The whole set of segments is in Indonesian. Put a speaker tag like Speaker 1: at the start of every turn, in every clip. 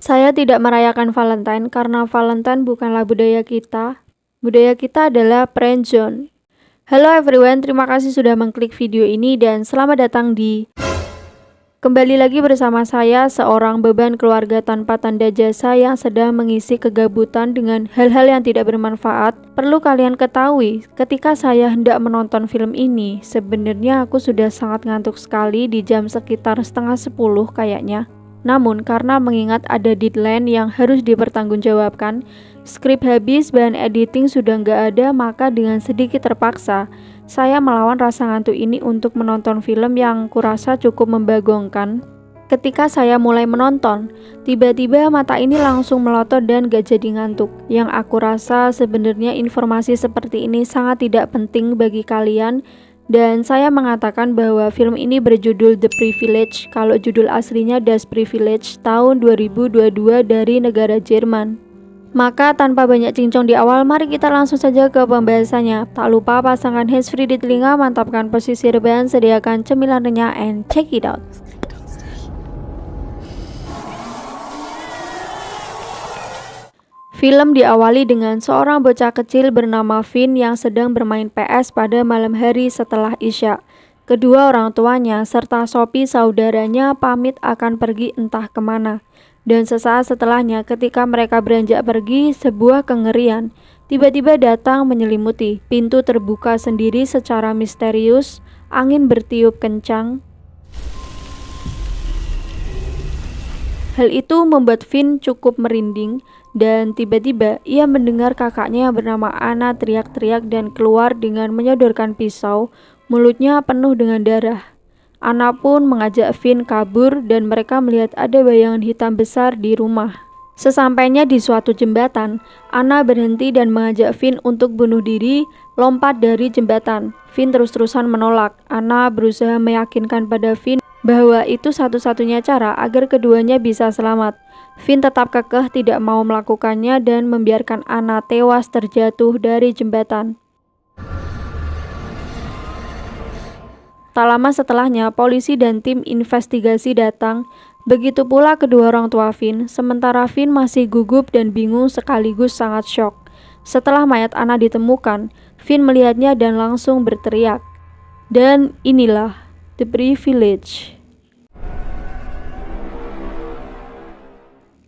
Speaker 1: Saya tidak merayakan Valentine karena Valentine bukanlah budaya kita. Budaya kita adalah friendzone. Halo everyone, terima kasih sudah mengklik video ini dan selamat datang di Kembali lagi bersama saya, seorang beban keluarga tanpa tanda jasa yang sedang mengisi kegabutan dengan hal-hal yang tidak bermanfaat. Perlu kalian ketahui, ketika saya hendak menonton film ini, sebenarnya aku sudah sangat ngantuk sekali di jam sekitar 9:30 kayaknya. Namun karena mengingat ada deadline yang harus dipertanggungjawabkan, skrip habis, bahan editing sudah nggak ada, maka dengan sedikit terpaksa saya melawan rasa ngantuk ini untuk menonton film yang kurasa cukup membagongkan. Ketika saya mulai menonton, tiba-tiba mata ini langsung melotot dan gak jadi ngantuk. Yang aku rasa sebenarnya informasi seperti ini sangat tidak penting bagi kalian, dan saya mengatakan bahwa film ini berjudul The Privilege, kalau judul aslinya Das Privilege, tahun 2022 dari negara Jerman. Maka tanpa banyak cincong di awal, mari kita langsung saja ke pembahasannya. Tak lupa pasangkan handsfree di telinga, mantapkan posisi rebahan, sediakan cemilan renyah, and check it out. Film diawali dengan seorang bocah kecil bernama Finn yang sedang bermain PS pada malam hari setelah Isya. Kedua orang tuanya serta Sophie saudaranya pamit akan pergi entah kemana. Dan sesaat setelahnya ketika mereka beranjak pergi, sebuah kengerian tiba-tiba datang menyelimuti. Pintu terbuka sendiri secara misterius, angin bertiup kencang. Hal itu membuat Finn cukup merinding dan tiba-tiba ia mendengar kakaknya yang bernama Anna teriak-teriak dan keluar dengan menyodorkan pisau, mulutnya penuh dengan darah. Anna pun mengajak Finn kabur dan mereka melihat ada bayangan hitam besar di rumah. Sesampainya di suatu jembatan, Anna berhenti dan mengajak Finn untuk bunuh diri, lompat dari jembatan. Finn terus-terusan menolak. Anna berusaha meyakinkan pada Finn bahwa itu satu-satunya cara agar keduanya bisa selamat. Finn tetap kekeh tidak mau melakukannya dan membiarkan Anna tewas terjatuh dari jembatan. Tak lama setelahnya, polisi dan tim investigasi datang. Begitu pula kedua orang tua Finn, sementara Finn masih gugup dan bingung sekaligus sangat syok. Setelah mayat Anna ditemukan, Finn melihatnya dan langsung berteriak. Dan inilah The Privilege.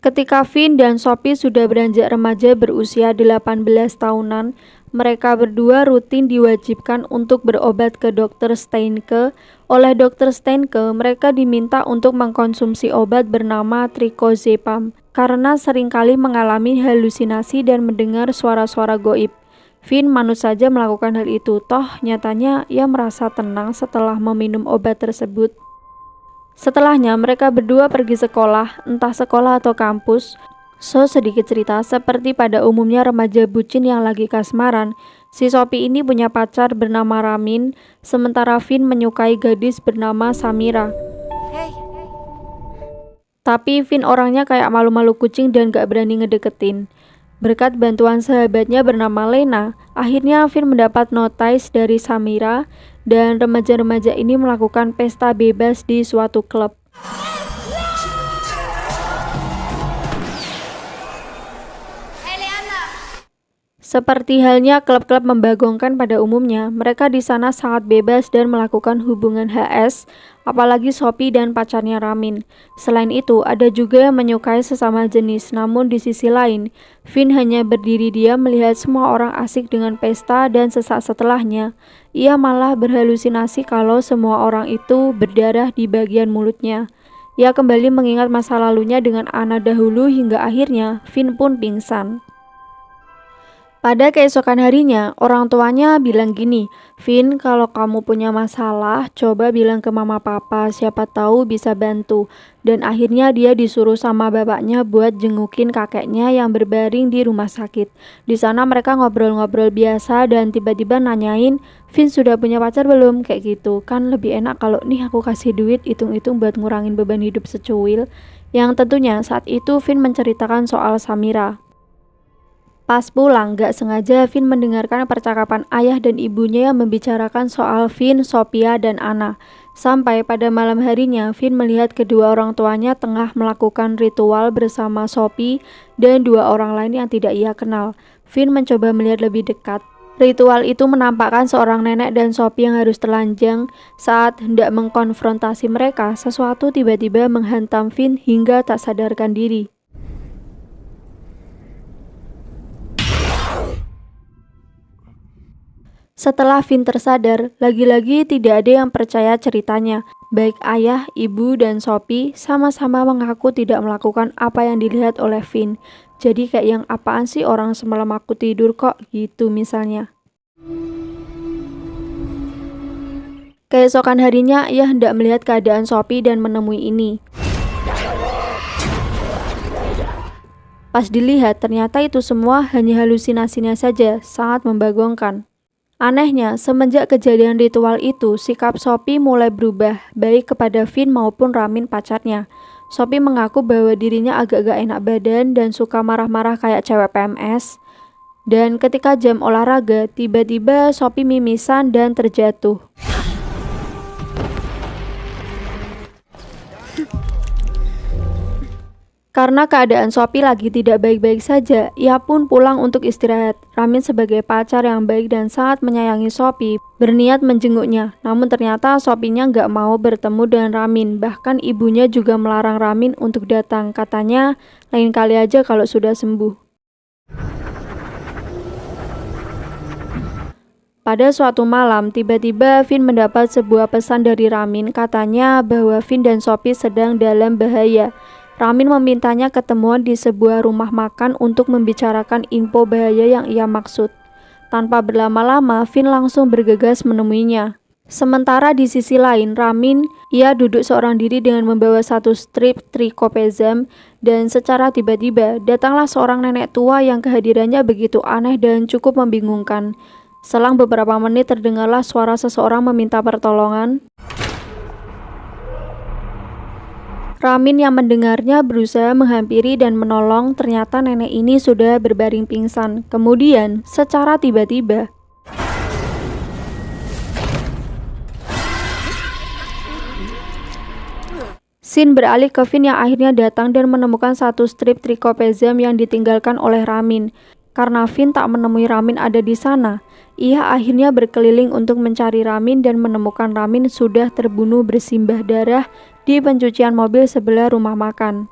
Speaker 1: Ketika Finn dan Sophie sudah beranjak remaja berusia 18 tahunan, mereka berdua rutin diwajibkan untuk berobat ke Dr. Steinke. Oleh Dr. Steinke, mereka diminta untuk mengkonsumsi obat bernama triclozepam karena seringkali mengalami halusinasi dan mendengar suara-suara goib. Finn manut saja melakukan hal itu, toh nyatanya ia merasa tenang setelah meminum obat tersebut. Setelahnya mereka berdua pergi sekolah, entah sekolah atau kampus. Sedikit cerita, seperti pada umumnya remaja bucin yang lagi kasmaran, si Sophie ini punya pacar bernama Ramin, sementara Finn menyukai gadis bernama Samira. Tapi Finn orangnya kayak malu-malu kucing dan gak berani ngedeketin. Berkat bantuan sahabatnya bernama Lena, akhirnya Finn mendapat notice dari Samira dan remaja-remaja ini melakukan pesta bebas di suatu klub. Seperti halnya klub-klub membagongkan pada umumnya, mereka di sana sangat bebas dan melakukan hubungan HS, apalagi Sophie dan pacarnya Ramin. Selain itu, ada juga yang menyukai sesama jenis, namun di sisi lain, Finn hanya berdiri diam melihat semua orang asik dengan pesta dan sesaat setelahnya, ia malah berhalusinasi kalau semua orang itu berdarah di bagian mulutnya. Ia kembali mengingat masa lalunya dengan Anna dahulu hingga akhirnya Finn pun pingsan. Pada keesokan harinya, orang tuanya bilang gini, Finn, kalau kamu punya masalah, coba bilang ke mama papa, siapa tahu bisa bantu. Dan akhirnya dia disuruh sama bapaknya buat jengukin kakeknya yang berbaring di rumah sakit. Di sana mereka ngobrol-ngobrol biasa dan tiba-tiba nanyain, Finn sudah punya pacar belum? Kayak gitu. Kan lebih enak kalau nih aku kasih duit, hitung-hitung buat ngurangin beban hidup secuil. Yang tentunya saat itu Finn menceritakan soal Samira. Pas pulang, gak sengaja Finn mendengarkan percakapan ayah dan ibunya yang membicarakan soal Finn, Sophia, dan Anna. Sampai pada malam harinya, Vin melihat kedua orang tuanya tengah melakukan ritual bersama Sophie dan dua orang lain yang tidak ia kenal. Vin mencoba melihat lebih dekat. Ritual itu menampakkan seorang nenek dan Sophie yang harus telanjang. Saat hendak mengkonfrontasi mereka, sesuatu tiba-tiba menghantam Vin hingga tak sadarkan diri. Setelah Vin tersadar, lagi-lagi tidak ada yang percaya ceritanya. Baik ayah, ibu, dan Sophie sama-sama mengaku tidak melakukan apa yang dilihat oleh Vin. Jadi kayak yang apaan sih orang semalam aku tidur kok gitu misalnya. Keesokan harinya ia hendak melihat keadaan Sophie dan menemui ini. Pas dilihat ternyata itu semua hanya halusinasinya saja, sangat membagongkan. Anehnya, semenjak kejadian ritual itu, sikap Sophie mulai berubah, baik kepada Vin maupun Ramin pacarnya. Sophie mengaku bahwa dirinya agak gak enak badan dan suka marah-marah kayak cewek PMS. Dan ketika jam olahraga, tiba-tiba Sophie mimisan dan terjatuh. Karena keadaan Sophie lagi tidak baik-baik saja, ia pun pulang untuk istirahat. Ramin sebagai pacar yang baik dan sangat menyayangi Sophie, berniat menjenguknya. Namun ternyata Sophie-nya nggak mau bertemu dengan Ramin. Bahkan ibunya juga melarang Ramin untuk datang. Katanya, lain kali aja kalau sudah sembuh. Pada suatu malam, tiba-tiba Vin mendapat sebuah pesan dari Ramin. Katanya bahwa Vin dan Sophie sedang dalam bahaya. Ramin memintanya ketemuan di sebuah rumah makan untuk membicarakan info bahaya yang ia maksud. Tanpa berlama-lama, Vin langsung bergegas menemuinya. Sementara di sisi lain, Ramin, ia duduk seorang diri dengan membawa satu strip trikopezam dan secara tiba-tiba datanglah seorang nenek tua yang kehadirannya begitu aneh dan cukup membingungkan. Selang beberapa menit terdengarlah suara seseorang meminta pertolongan. Ramin yang mendengarnya berusaha menghampiri dan menolong, ternyata nenek ini sudah berbaring pingsan. Kemudian, secara tiba-tiba, scene beralih ke Vin yang akhirnya datang dan menemukan satu strip trikopezam yang ditinggalkan oleh Ramin. Karena Vin tak menemui Ramin ada di sana, ia akhirnya berkeliling untuk mencari Ramin dan menemukan Ramin sudah terbunuh bersimbah darah di pencucian mobil sebelah rumah makan.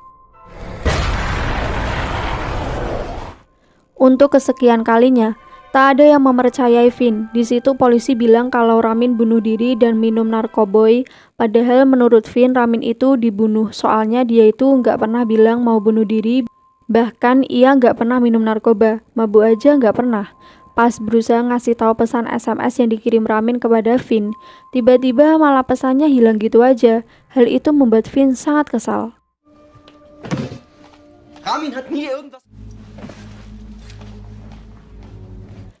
Speaker 1: Untuk kesekian kalinya, tak ada yang mempercayai Vin. Di situ polisi bilang kalau Ramin bunuh diri dan minum narkoboy. Padahal menurut Vin, Ramin itu dibunuh. Soalnya dia itu nggak pernah bilang mau bunuh diri. Bahkan ia nggak pernah minum narkoba. Mabuk aja nggak pernah. Pas berusaha ngasih tahu pesan SMS yang dikirim Ramin kepada Vin, tiba-tiba malah pesannya hilang gitu aja. Hal itu membuat Vin sangat kesal.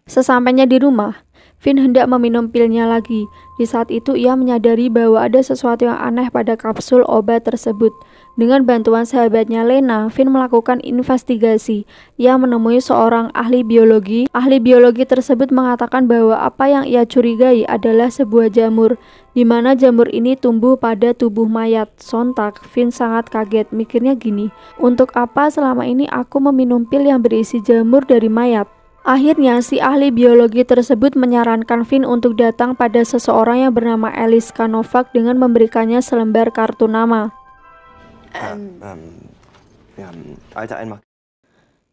Speaker 1: Sesampainya di rumah, Vin hendak meminum pilnya lagi. Di saat itu ia menyadari bahwa ada sesuatu yang aneh pada kapsul obat tersebut. Dengan bantuan sahabatnya Lena, Vin melakukan investigasi. Ia menemui seorang ahli biologi. Ahli biologi tersebut mengatakan bahwa apa yang ia curigai adalah sebuah jamur, di mana jamur ini tumbuh pada tubuh mayat. Sontak, Vin sangat kaget, mikirnya gini, untuk apa selama ini aku meminum pil yang berisi jamur dari mayat? Akhirnya, si ahli biologi tersebut menyarankan Vin untuk datang pada seseorang yang bernama Eliska Novak dengan memberikannya selembar kartu nama.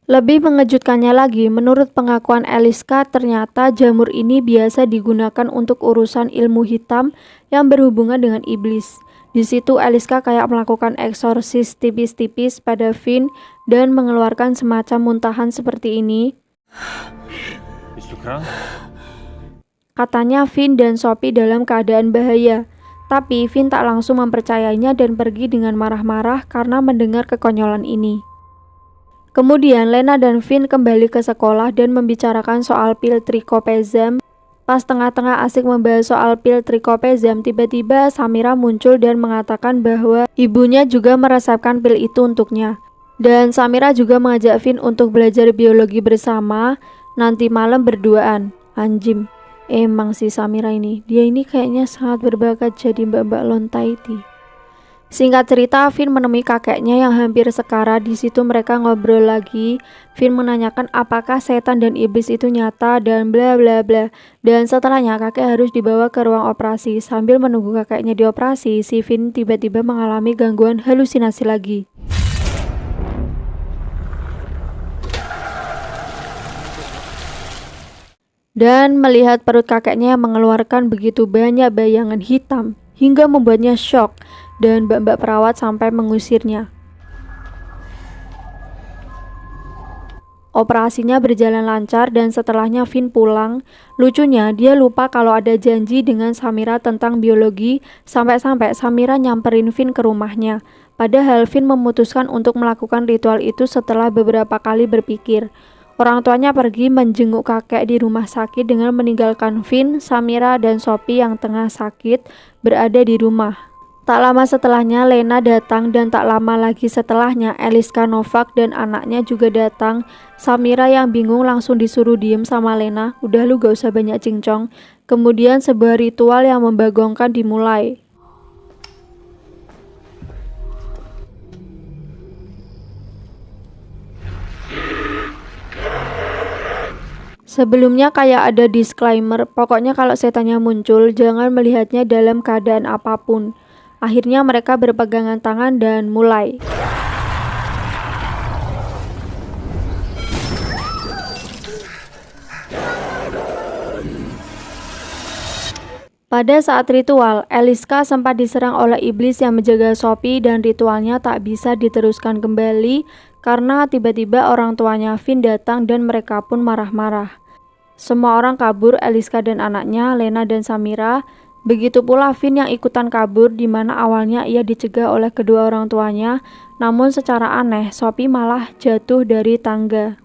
Speaker 1: Lebih mengejutkannya lagi, menurut pengakuan Eliska, ternyata jamur ini biasa digunakan untuk urusan ilmu hitam yang berhubungan dengan iblis. Di situ Eliska kayak melakukan eksorsis tipis-tipis pada Vin dan mengeluarkan semacam muntahan seperti ini. Katanya Vin dan Sophie dalam keadaan bahaya. Tapi Vin tak langsung mempercayainya dan pergi dengan marah-marah karena mendengar kekonyolan ini. Kemudian Lena dan Vin kembali ke sekolah dan membicarakan soal pil trikopezam. Pas tengah-tengah asik membahas soal pil trikopezam, tiba-tiba Samira muncul dan mengatakan bahwa ibunya juga meresepkan pil itu untuknya. Dan Samira juga mengajak Vin untuk belajar biologi bersama nanti malam berduaan. Anjim. Emang si Samira ini, dia ini kayaknya sangat berbakat jadi mbak-mbak Lontaiti. Singkat cerita, Finn menemui kakeknya yang hampir sekara. Di situ mereka ngobrol lagi. Finn menanyakan apakah setan dan iblis itu nyata dan bla bla bla. Dan setelahnya kakek harus dibawa ke ruang operasi. Sambil menunggu kakeknya dioperasi, si Finn tiba-tiba mengalami gangguan halusinasi lagi. Dan melihat perut kakeknya yang mengeluarkan begitu banyak bayangan hitam hingga membuatnya shock, dan mbak-mbak perawat sampai mengusirnya. Operasinya berjalan lancar dan setelahnya Finn pulang. Lucunya dia lupa kalau ada janji dengan Samira tentang biologi, sampai-sampai Samira nyamperin Finn ke rumahnya. Padahal Finn memutuskan untuk melakukan ritual itu setelah beberapa kali berpikir. Orang tuanya pergi menjenguk kakek di rumah sakit dengan meninggalkan Finn, Samira, dan Sophie yang tengah sakit berada di rumah. Tak lama setelahnya Lena datang dan tak lama lagi setelahnya Eliska Novak dan anaknya juga datang. Samira yang bingung langsung disuruh diem sama Lena, udah lu gak usah banyak cincong. Kemudian sebuah ritual yang membagongkan dimulai. Sebelumnya kayak ada disclaimer, pokoknya kalau setannya muncul jangan melihatnya dalam keadaan apapun. Akhirnya mereka berpegangan tangan dan mulai. Pada saat ritual, Eliska sempat diserang oleh iblis yang menjaga Sophie dan ritualnya tak bisa diteruskan kembali karena tiba-tiba orang tuanya Finn datang dan mereka pun marah-marah. Semua orang kabur, Eliska dan anaknya, Lena dan Samira. Begitu pula Finn yang ikutan kabur, di mana awalnya ia dicegah oleh kedua orang tuanya, namun secara aneh Sophie malah jatuh dari tangga.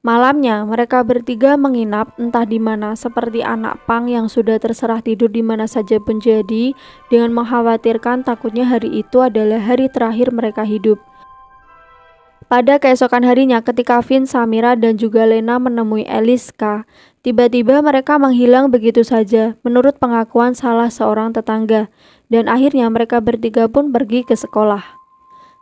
Speaker 1: Malamnya mereka bertiga menginap entah di mana, seperti anak pang yang sudah terserah tidur di mana saja pun jadi, dengan mengkhawatirkan takutnya hari itu adalah hari terakhir mereka hidup. Pada keesokan harinya ketika Finn, Samira, dan juga Lena menemui Eliska, tiba-tiba mereka menghilang begitu saja menurut pengakuan salah seorang tetangga, dan akhirnya mereka bertiga pun pergi ke sekolah.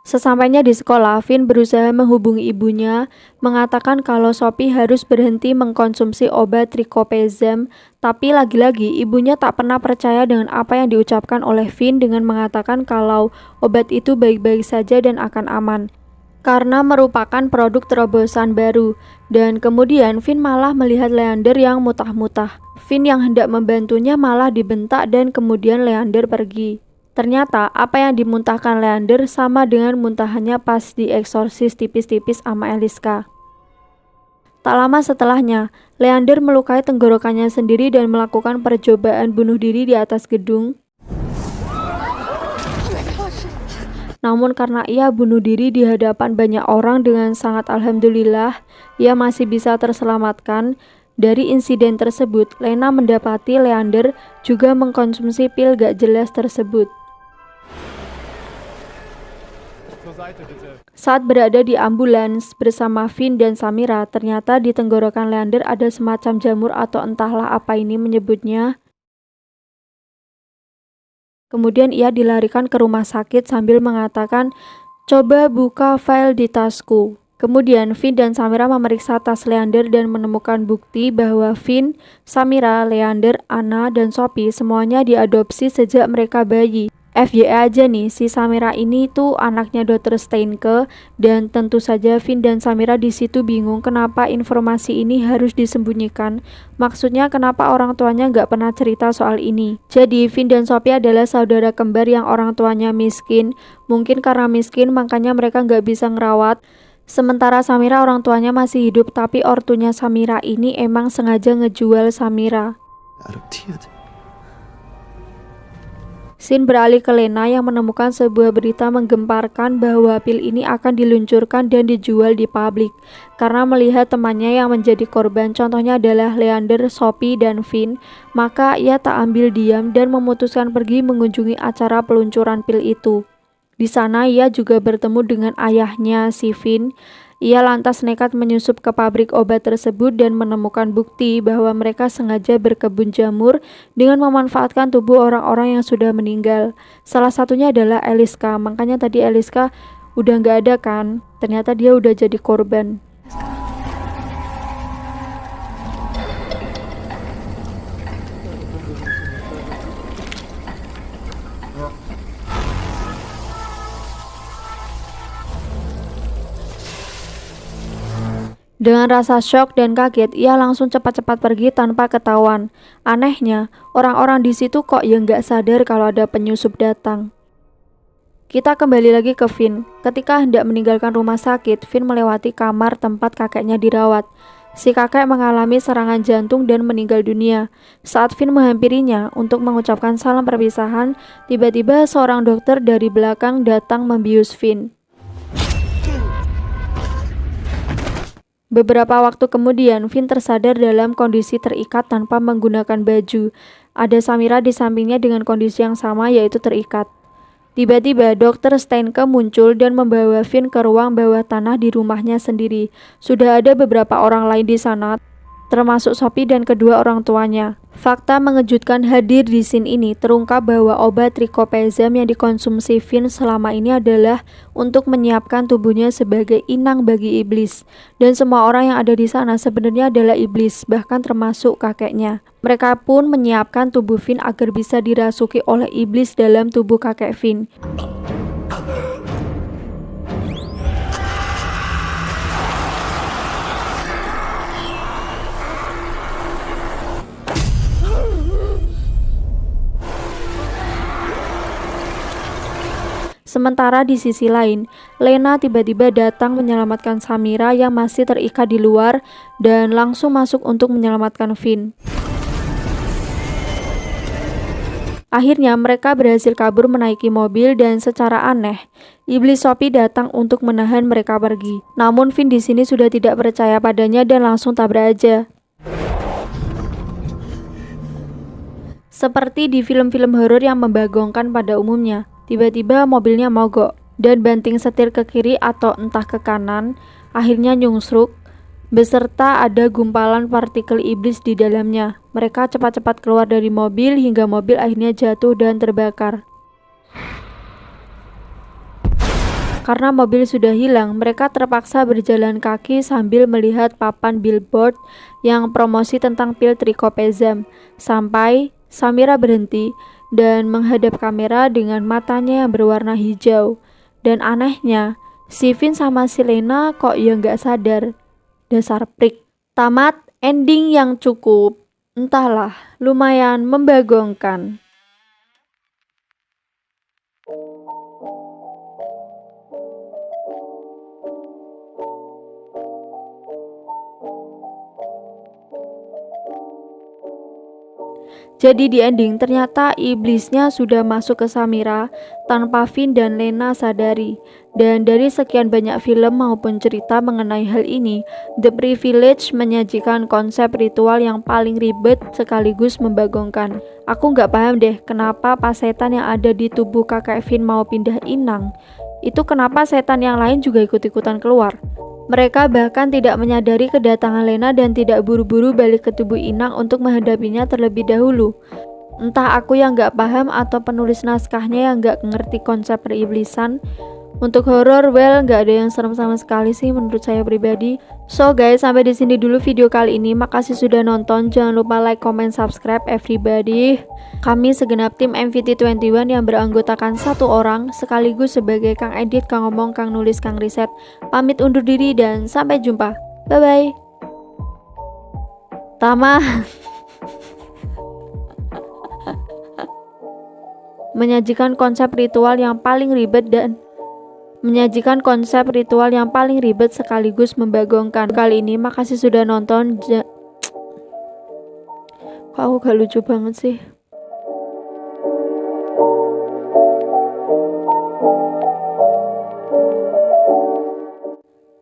Speaker 1: Sesampainya di sekolah, Finn berusaha menghubungi ibunya, mengatakan kalau Sophie harus berhenti mengkonsumsi obat Tricopezam, tapi lagi-lagi ibunya tak pernah percaya dengan apa yang diucapkan oleh Finn dengan mengatakan kalau obat itu baik-baik saja dan akan aman karena merupakan produk terobosan baru. Dan kemudian Finn malah melihat Leander yang mutah-mutah. Finn yang hendak membantunya malah dibentak dan kemudian Leander pergi. Ternyata apa yang dimuntahkan Leander sama dengan muntahannya pas dieksorsis tipis-tipis sama Eliska. Tak lama setelahnya, Leander melukai tenggorokannya sendiri dan melakukan percobaan bunuh diri di atas gedung. Namun karena ia bunuh diri di hadapan banyak orang dengan sangat alhamdulillah, ia masih bisa terselamatkan. Dari insiden tersebut, Lena mendapati Leander juga mengkonsumsi pil gak jelas tersebut. Saat berada di ambulans bersama Finn dan Samira, ternyata di tenggorokan Leander ada semacam jamur atau entahlah apa ini menyebutnya. Kemudian ia dilarikan ke rumah sakit sambil mengatakan, "Coba buka file di tasku." Kemudian Finn dan Samira memeriksa tas Leander dan menemukan bukti bahwa Finn, Samira, Leander, Anna, dan Sophie semuanya diadopsi sejak mereka bayi. FYI aja nih, si Samira ini tuh anaknya Dr. Steinke, dan tentu saja Finn dan Samira di situ bingung kenapa informasi ini harus disembunyikan. Maksudnya kenapa orang tuanya nggak pernah cerita soal ini. Jadi Finn dan Sophie adalah saudara kembar yang orang tuanya miskin. Mungkin karena miskin makanya mereka nggak bisa ngerawat. Sementara Samira orang tuanya masih hidup, tapi ortunya Samira ini emang sengaja ngejual Samira. Scene beralih ke Lena yang menemukan sebuah berita menggemparkan bahwa pil ini akan diluncurkan dan dijual di publik. Karena melihat temannya yang menjadi korban, contohnya adalah Leander, Sophie, dan Finn, maka ia tak ambil diam dan memutuskan pergi mengunjungi acara peluncuran pil itu. Di sana ia juga bertemu dengan ayahnya si Finn Ia lantas nekat menyusup ke pabrik obat tersebut dan menemukan bukti bahwa mereka sengaja berkebun jamur dengan memanfaatkan tubuh orang-orang yang sudah meninggal. Salah satunya adalah Eliska. Makanya tadi Eliska udah nggak ada kan? Ternyata dia udah jadi korban. Dengan rasa syok dan kaget, ia langsung cepat-cepat pergi tanpa ketahuan. Anehnya, orang-orang di situ kok ya nggak sadar kalau ada penyusup datang. Kita kembali lagi ke Finn. Ketika hendak meninggalkan rumah sakit, Finn melewati kamar tempat kakeknya dirawat. Si kakek mengalami serangan jantung dan meninggal dunia. Saat Finn menghampirinya untuk mengucapkan salam perpisahan, tiba-tiba seorang dokter dari belakang datang membius Finn. Beberapa waktu kemudian, Finn tersadar dalam kondisi terikat tanpa menggunakan baju. Ada Samira di sampingnya dengan kondisi yang sama, yaitu terikat. Tiba-tiba, Dr. Steinke muncul dan membawa Finn ke ruang bawah tanah di rumahnya sendiri. Sudah ada beberapa orang lain di sana, termasuk Sophie dan kedua orang tuanya. Fakta mengejutkan hadir di scene ini. Terungkap bahwa obat Tricopezam yang dikonsumsi Finn selama ini adalah untuk menyiapkan tubuhnya sebagai inang bagi iblis. Dan semua orang yang ada di sana sebenarnya adalah iblis, bahkan termasuk kakeknya. Mereka pun menyiapkan tubuh Finn agar bisa dirasuki oleh iblis dalam tubuh kakek Finn. Sementara di sisi lain, Lena tiba-tiba datang menyelamatkan Samira yang masih terikat di luar dan langsung masuk untuk menyelamatkan Finn. Akhirnya mereka berhasil kabur menaiki mobil dan secara aneh, iblis Sophie datang untuk menahan mereka pergi. Namun Finn di sini sudah tidak percaya padanya dan langsung tabrak aja. Seperti di film-film horor yang membagongkan pada umumnya. Tiba-tiba mobilnya mogok dan banting setir ke kiri atau entah ke kanan, akhirnya nyungsruk, beserta ada gumpalan partikel iblis di dalamnya. Mereka cepat-cepat keluar dari mobil hingga mobil akhirnya jatuh dan terbakar. Karena mobil sudah hilang, mereka terpaksa berjalan kaki sambil melihat papan billboard yang promosi tentang pil Tricopezam. Sampai Samira berhenti dan menghadap kamera dengan matanya yang berwarna hijau. Dan anehnya, si Finn sama si Lena kok ya nggak sadar. Dasar prik. Tamat, ending yang cukup, entahlah, lumayan membagongkan. Jadi di ending ternyata iblisnya sudah masuk ke Samira tanpa Finn dan Lena sadari. Dan dari sekian banyak film maupun cerita mengenai hal ini, The Privilege menyajikan konsep ritual yang paling ribet sekaligus membagongkan. Aku nggak paham deh kenapa pas setan yang ada di tubuh kakek Finn mau pindah inang, itu kenapa setan yang lain juga ikut-ikutan keluar. Mereka bahkan tidak menyadari kedatangan Lena dan tidak buru-buru balik ke tubuh inang untuk menghadapinya terlebih dahulu. Entah aku yang gak paham atau penulis naskahnya yang gak ngerti konsep periblisan. Untuk horor, well, gak ada yang serem sama sekali sih menurut saya pribadi. So guys, sampai di sini dulu video kali ini. Makasih sudah nonton. Jangan lupa like, comment, subscribe everybody. Kami segenap tim MVT21 yang beranggotakan satu orang sekaligus sebagai Kang Edit, Kang Ngomong, Kang Nulis, Kang Riset. Pamit undur diri dan sampai jumpa. Bye bye. Tamat. Menyajikan konsep ritual yang paling ribet sekaligus membagongkan. Kali ini makasih sudah nonton. Kok aku gak lucu banget sih.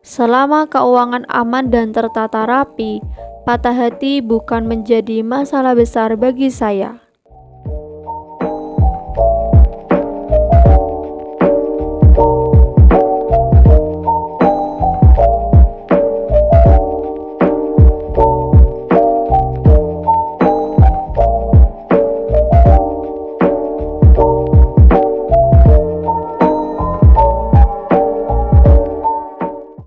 Speaker 1: Selama keuangan aman dan tertata rapi, patah hati bukan menjadi masalah besar bagi saya.